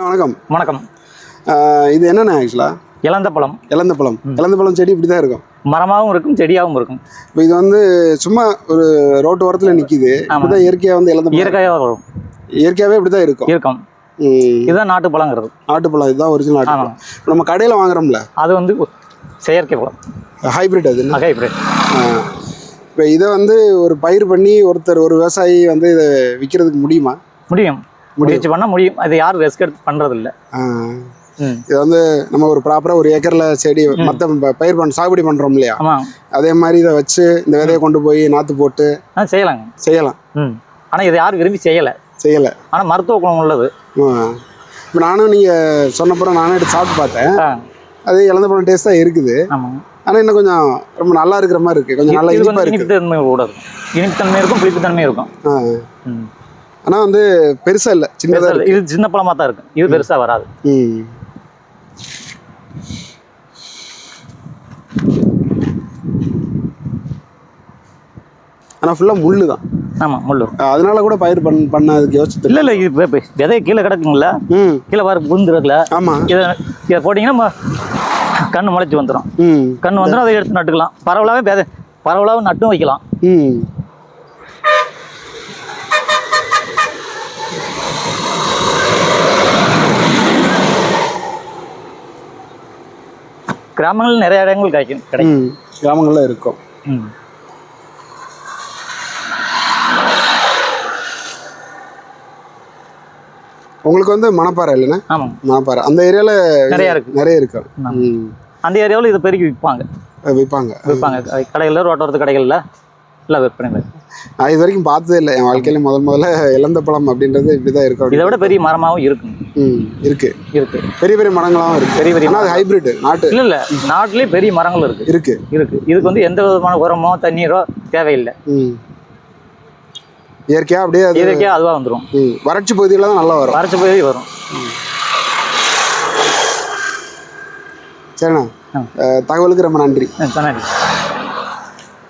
வணக்கம். வணக்கம். இது என்னென்ன ஆக்சுவலா? இலந்த பழம். இலந்த பழம். இலந்த பழம் செடி இப்படி தான் இருக்கும். மரமாகவும் இருக்கும், செடியாகவும் இருக்கும். இப்போ இது வந்து சும்மா ஒரு ரோட்டு ஓரத்தில் நிற்கிது. இப்படிதான் இயற்கையாக வந்து இலந்த பழம் இயற்கையாக வரும். இயற்கையாகவே இப்படி தான் இருக்கும். இருக்கும். இதுதான் நாட்டு பழங்கிறது. நாட்டு பழம் இதுதான் ஒரிஜினல் நாட்டு பழம். நம்ம கடையில் வாங்குறோம்ல, அது வந்து செயற்கை பழம், ஹைபிரிட். அது ஹைபிரிட். இப்போ இதை வந்து ஒரு பயிர் பண்ணி ஒரு விவசாயி வந்து இதை விற்கிறதுக்கு முடியுமா? முடியும், முயற்சி பண்ண முடியும். அது யாரும் ரிஸ்க் எடுத்து பண்ணுறது இல்லை. இது வந்து நம்ம ஒரு ப்ராப்பராக ஒரு ஏக்கரில் செடி மற்ற பயிர் சாகுபடி பண்ணுறோம் இல்லையா? அதே மாதிரி இதை வச்சு இந்த விதையை கொண்டு போய் நாற்று போட்டு செய்யலாம். ஆனால் இதை யாரும் விரும்பி செய்யலை. ஆனால் மருத்துவ குணம் உள்ளது. இப்போ நானும் நீங்கள் சொன்னப்புறம் நானும் எடுத்து சாப்பிட்டு பார்த்தேன். அது இலந்த பழம் டேஸ்ட்டாக இருக்குது. ஆனால் இன்னும் கொஞ்சம் ரொம்ப நல்லா இருக்கிற மாதிரி இருக்குது. கொஞ்சம் நல்லா இனிப்பாக இருக்குது. இனிப்புத்தன்மை கூட இருக்கும். இனிப்புத்தன்மை இருக்கும், புளிப்புத்தன்மை இருக்கும். ஆனால் வந்து பெருசாக இல்லை, சின்னதாக. இது சின்ன பழமாக தான் இருக்கும். இது பெருசாக வராது. ஆனால் ஃபுல்லாக முள்ளு தான். ஆமாம், முள்ளு. அதனால கூட பயிர் பண்ணதுக்கு யோசிச்சு இல்லை இது விதை கீழே கிடக்குங்களா, கீழே வர புரிந்துருக்குல. ஆமாம், இதை போட்டிங்கன்னா கண்ணு முளைச்சி வந்துடும். கண்ணு வந்துடும், அதை எடுத்து நட்டுக்கலாம். பரவலாகவே நட்டும் வைக்கலாம். கிராமங்கள் நிறைய இடங்கள் கிடைக்கும். கிராமங்கள்ல இருக்கும். உங்களுக்கு வந்து மணப்பாறை இல்லைன்னா? ஆமாம், மணப்பாறை. அந்த ஏரியாவில் நிறைய இருக்கு. அந்த ஏரியாவில் இதை பெருக்கி விற்பாங்க. கடைகளில், ரோட்டோரத்து கடைகளில் எல்லாம் விற்பனை. நான் இது வரைக்கும் பார்த்ததே இல்லை என் வாழ்க்கையில. முதல்ல இலந்த பழம் அப்படின்றது இப்படிதான் இருக்கும். இதை விட பெரிய மரமாகவும் இருக்கும். இருக்கு. பெரிய பெரிய மரங்களாகவும் இருக்கு. பெரிய அது ஹைபிரிட் நாட்டு. இல்லை, நாட்டிலேயே பெரிய மரங்கள் இருக்கு. இதுக்கு வந்து எந்த விதமான உரமோ தண்ணீரோ தேவையில்லை. இயற்கையாக அப்படியே இயற்கையாக அதுவாக வந்துடும். வறட்சி பகுதியில் தான் நல்லா வரும். வறட்சி பகுதி வரும். சரிண்ணா, தகவலுக்கு ரொம்ப நன்றி. நன்றி.